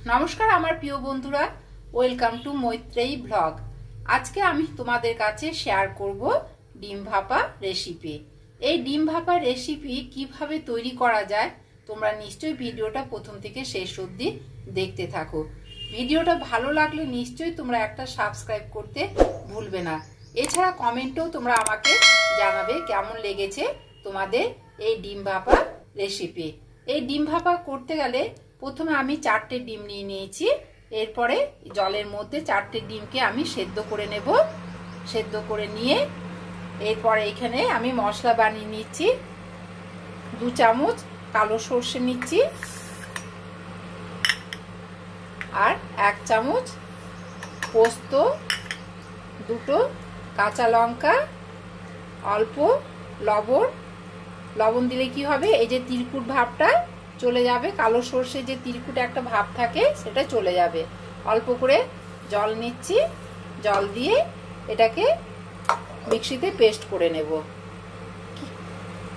নমস্কার আমার প্রিয় বন্ধুরা, ওয়েলকাম টু মৈত্রেয়ী ব্লগ। আজকে আমি তোমাদের কাছে শেয়ার করব ডিম ভাপা রেসিপি। এই ডিম ভাপা রেসিপি কিভাবে তৈরি করা যায় তোমরা নিশ্চয়ই ভিডিওটা প্রথম থেকে শেষ অবধি দেখতে থাকো। ভিডিওটা ভালো লাগলে নিশ্চয়ই তোমরা একটা সাবস্ক্রাইব করতে ভুলবে না। এছাড়া কমেন্টেও তোমরা আমাকে জানাবে কেমন লেগেছে তোমাদের এই ডিম ভাপা রেসিপি। এই ডিম ভাপা করতে গেলে প্রথমে আমি 4টে ডিম নিয়ে নিয়েছি। এরপরে জলের মধ্যে 4টে ডিমকে আমি সেদ্ধ করে নেব। সেদ্ধ করে নিয়ে এরপরে এখানে আমি মশলা বানিয়ে নিচ্ছি। 2 চামচ কালো সর্ষে নিচ্ছি, আর 1 চামচ পোস্ত, 2টো কাঁচা লঙ্কা, অল্প লবণ দিলে কি হবে, এই যে তিরকুট ভাবটা চলে যাবে, কালো সর্ষে যে তিরকুট একটা ভাব থাকে সেটা চলে যাবে। অল্প করে জল নিচ্ছি, জল দিয়ে এটাকে মিক্সিতে পেস্ট করে নেব।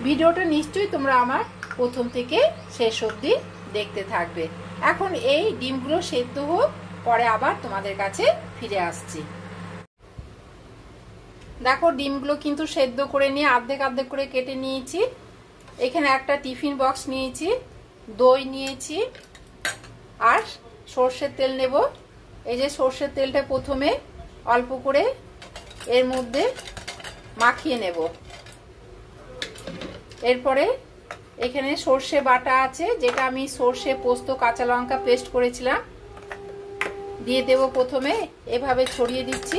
ভিডিওটা নিশ্চয়ই তোমরা আমার প্রথম থেকে শেষ অবধি দেখতে থাকবে। এখন এই ডিমগুলো সেদ্ধ হোক, পরে আবার তোমাদের কাছে ফিরে আসছি। দেখো ডিমগুলো কিন্তু সেদ্ধ করে নিয়ে অর্ধেক অর্ধেক করে কেটে নিয়েছি। এখানে একটা টিফিন বক্স নিয়েছি, দই নিয়েছি, আর সর্ষের তেল নেব। এই যে সর্ষের তেলটা প্রথমে অল্প করে এর মধ্যে মাখিয়ে নেব। এরপরে এখানে সর্ষে বাটা আছে, যেটা আমি সর্ষে, পোস্ত, কাঁচা লঙ্কা পেস্ট করেছিলাম, দিয়ে দেব। প্রথমে এভাবে ছড়িয়ে দিচ্ছি।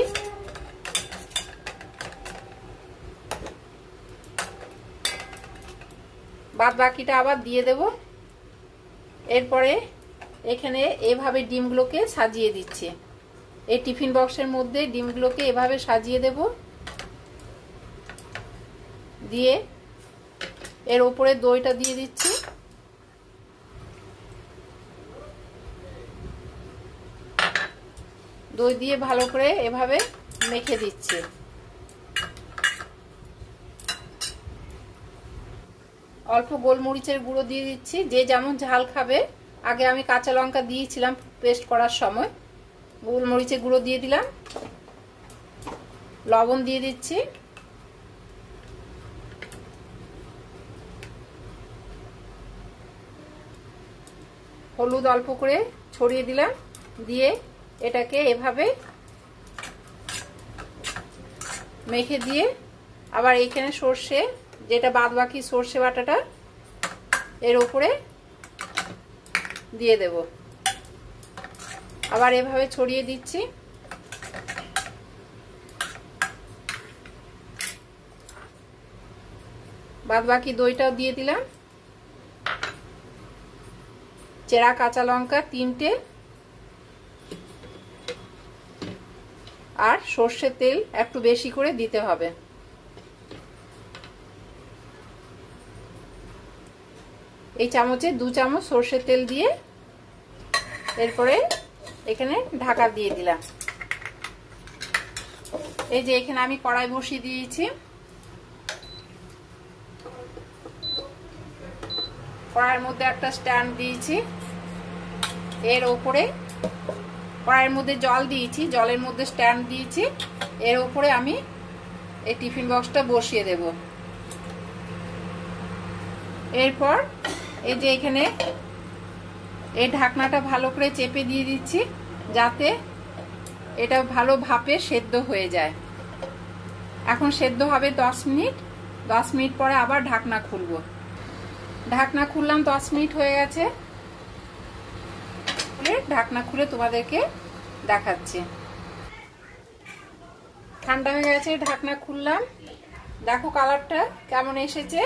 বাদ বাকিটা আবার দিয়ে দেব। এরপরে এখানে এভাবে ডিমগুলোকে সাজিয়ে দিচ্ছি। এই টিফিন বক্সের মধ্যে ডিমগুলোকে এভাবে সাজিয়ে দেব, দিয়ে এর উপরে দইটা দিয়ে দিচ্ছি। দই দিয়ে ভালো করে এভাবে মেখে দিচ্ছি। অল্প গোলমরিচের গুঁড়ো দিয়ে দিচ্ছি, যে যেমন ঝাল খাবে। আগে আমি কাঁচা লঙ্কা দিয়েছিলাম পেস্ট করার সময়, গোলমরিচের গুঁড়ো দিয়ে দিলাম। লবণ দিয়ে দিচ্ছি, হলুদ অল্প করে ছড়িয়ে দিলাম, দিয়ে এটাকে এভাবে মেখে দিয়ে আবার এখানে সর্ষে, যেটা বাদ বাকি সর্ষে বাটাটা এর উপরে দিয়ে দেব। আবার এভাবে ছড়িয়ে দিচ্ছি। বাদ বাকি দইটাও দিয়ে দিলাম। চেরা কাঁচা লঙ্কা 3টে, আর সর্ষের তেল একটু বেশি করে দিতে হবে। এই চামচে 2 চামচ সর্ষের তেল দিয়ে এরপরে এখানে ঢাকা দিয়ে দিলাম। এই যে এখানে আমি কড়াই বসিয়ে দিয়েছি। কড়াইয়ের মধ্যে একটা স্ট্যান্ড দিয়েছি, এর উপরে কড়াইয়ের মধ্যে জল দিয়েছি, জলের মধ্যে স্ট্যান্ড দিয়েছি, এর উপরে আমি এই টিফিন বক্সটা বসিয়ে দেব। এরপর এই যে এখানে এই ঢাকনাটা ভালো করে চেপে দিয়ে দিচ্ছি, যাতে এটা ভালো ভাপে সেদ্ধ হয়ে যায়। এখন সেদ্ধ হবে 10 মিনিট। 10 মিনিট পরে আবার ঢাকনা খুলব। ঢাকনা খুললাম, 10 মিনিট হয়ে গেছে। ঢাকনা খুলে তোমাদেরকে দেখাচ্ছি। ঠান্ডা হয়ে গেছে, ঢাকনা খুললাম। দেখো কালারটা কেমন এসেছে।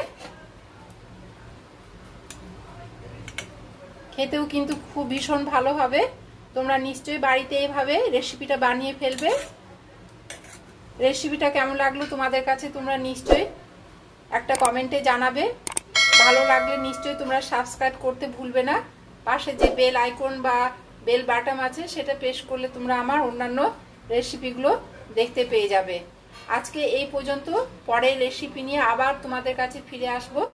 খেতেও কিন্তু খুব ভীষণ ভালো হবে। তোমরা নিশ্চয়ই বাড়িতে এইভাবে রেসিপিটা বানিয়ে ফেলবে। রেসিপিটা কেমন লাগলো তোমাদের কাছে তোমরা নিশ্চয়ই একটা কমেন্টে জানাবে। ভালো লাগলে নিশ্চয়ই তোমরা সাবস্ক্রাইব করতে ভুলবে না। পাশে যে বেল আইকন বা বেল বাটন আছে সেটা প্রেস করলে তোমরা আমার অন্যান্য রেসিপিগুলো দেখতে পেয়ে যাবে। আজকে এই পর্যন্ত, পরের রেসিপি নিয়ে আবার তোমাদের কাছে ফিরে আসবো।